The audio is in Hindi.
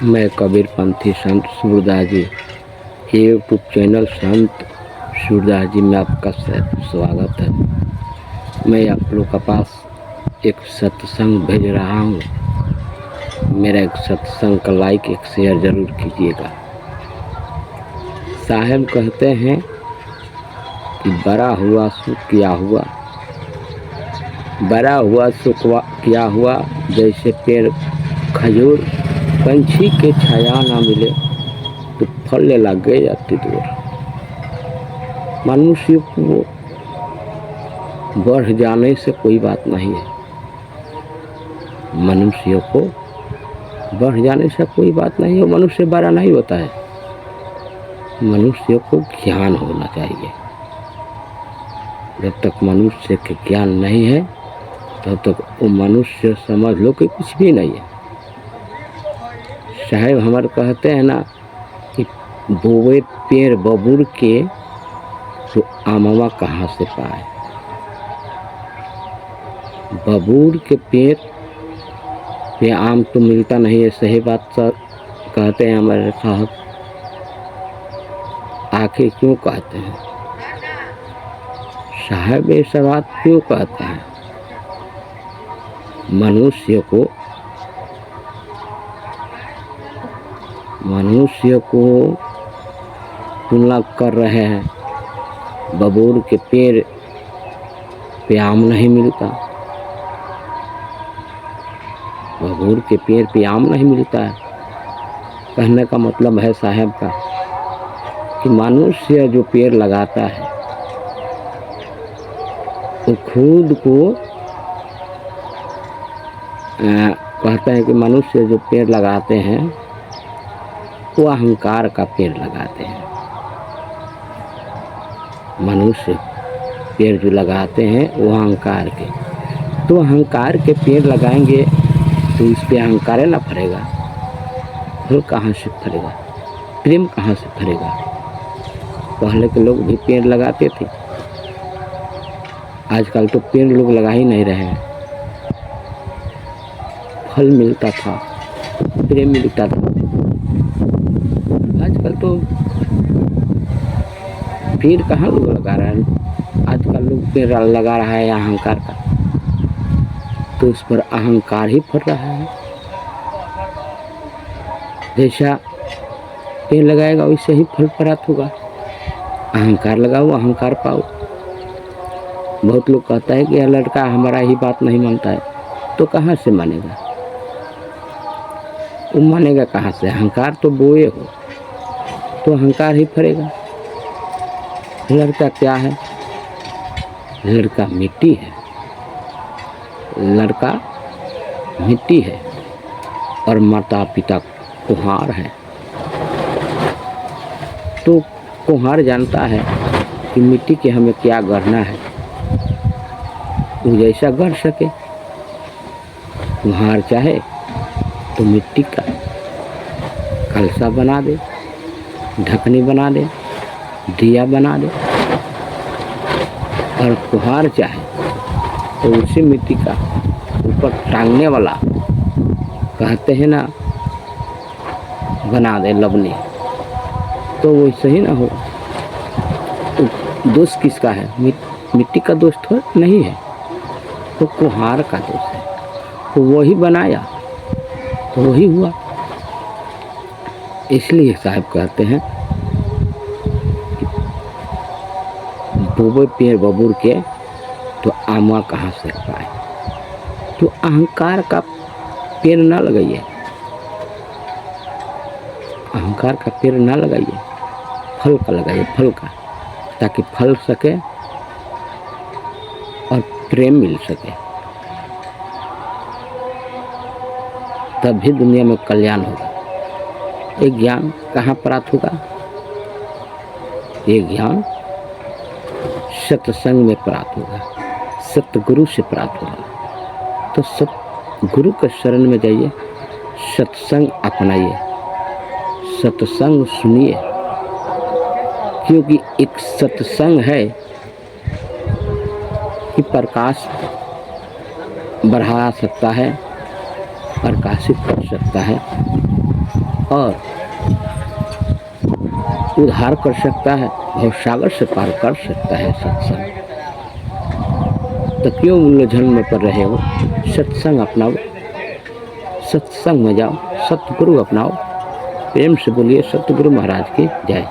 मैं कबीर पंथी संत सूरदास जी यूट्यूब चैनल संत सूरदास जी में आपका स्वागत है। मैं आप लोग के पास एक सत्संग भेज रहा हूँ। मेरा एक सत्संग का लाइक एक शेयर ज़रूर कीजिएगा। साहब कहते हैं कि बड़ा हुआ सो क्या हुआ, बड़ा हुआ सो क्या हुआ। जैसे पेड़ खजूर पंछी के छाया ना मिले तो फलने लग गए अति दूर। मनुष्य को बढ़ जाने से कोई बात नहीं है, मनुष्य को बढ़ जाने से कोई बात नहीं है। मनुष्य बड़ा नहीं होता है, मनुष्य को ज्ञान होना चाहिए। जब तक मनुष्य के ज्ञान नहीं है तब तक वो मनुष्य समझ लो कि कुछ भी नहीं है। साहब हमारे कहते हैं ना कि बोवे पेड़ बबूर के तो आमवा कहाँ से पाए। बबूर के पेड़ पे आम तो मिलता नहीं है, सही बात सर कहते हैं हमारे साहब। आखिर क्यों कहते हैं साहब ऐसा बात क्यों कहते हैं? मनुष्य को तुलना कर रहे हैं। बबूर के पेड़ पे आम नहीं मिलता, बबूर के पेड़ पे आम नहीं मिलता है। कहने का मतलब है साहब का कि मनुष्य जो पेड़ लगाता है वो खुद को कहते हैं कि मनुष्य जो पेड़ लगाते हैं वो अहंकार का पेड़ लगाते हैं। मनुष्य पेड़ जो लगाते हैं वो अहंकार के, तो अहंकार के पेड़ लगाएंगे तो इस पे अहंकार ना फरेगा, फल कहाँ से फरेगा, प्रेम कहाँ से फरेगा। पहले के लोग भी पेड़ लगाते थे, आजकल तो पेड़ लोग लगा ही नहीं रहे हैं। फल मिलता था, प्रेम मिलता था, आजकल तो पेड़ कहाँ लोग लगा रहे हैं। आजकल लोग पेड़ लगा रहा है अहंकार का, तो उस पर अहंकार ही फट रहा है। जैसा पेड़ लगाएगा वैसे ही फल प्राप्त होगा। अहंकार लगाओ अहंकार पाओ। बहुत लोग कहता है कि यह लड़का हमारा ही बात नहीं मानता है, तो कहाँ से मानेगा, वो मानेगा कहाँ से? अहंकार तो बोए हो तो अहंकार ही फरेगा। लड़का क्या है? लड़का मिट्टी है, लड़का मिट्टी है और माता पिता कुम्हार है। तो कुम्हार जानता है कि मिट्टी के हमें क्या गढ़ना है, वो जैसा गढ़ सके। कुम्हार चाहे तो मिट्टी का कलसा बना दे, ढकनी बना दे, दिया बना दे। और कुम्हार चाहे तो उसी मिट्टी का ऊपर टांगने वाला कहते हैं ना बना दे लबनी, तो वैसे ही ना हो। तो दोष किसका है? मिट्टी का दोष तो नहीं है, तो कुम्हार का दोष है। तो वही बनाया तो वही हुआ। इसलिए साहब कहते हैं बोबे पेड़ बबूर के तो आमा कहाँ से पाए। तो अहंकार का पेड़ ना लगाइए, अहंकार का पेड़ ना लगाइए, फल का लगाइए, फल का, ताकि फल सके और प्रेम मिल सके, तब भी दुनिया में कल्याण होगा। ये ज्ञान कहाँ प्राप्त होगा? ये ज्ञान सत्संग में प्राप्त होगा, सतगुरु से प्राप्त होगा। तो सतगुरु के शरण में जाइए, सत्संग अपनाइए, सत्संग सुनिए, क्योंकि एक सत्संग है कि प्रकाश बढ़ा सकता है, प्रकाशित कर सकता है। और उद्धार कर सकता है, भवसागर से पार कर सकता है सत्संग। तो क्यों उलझन में पड़ रहे हो? सत्संग अपनाओ, सत्संग में जाओ, सतगुरु अपनाओ। प्रेम से बोलिए सतगुरु महाराज की जय।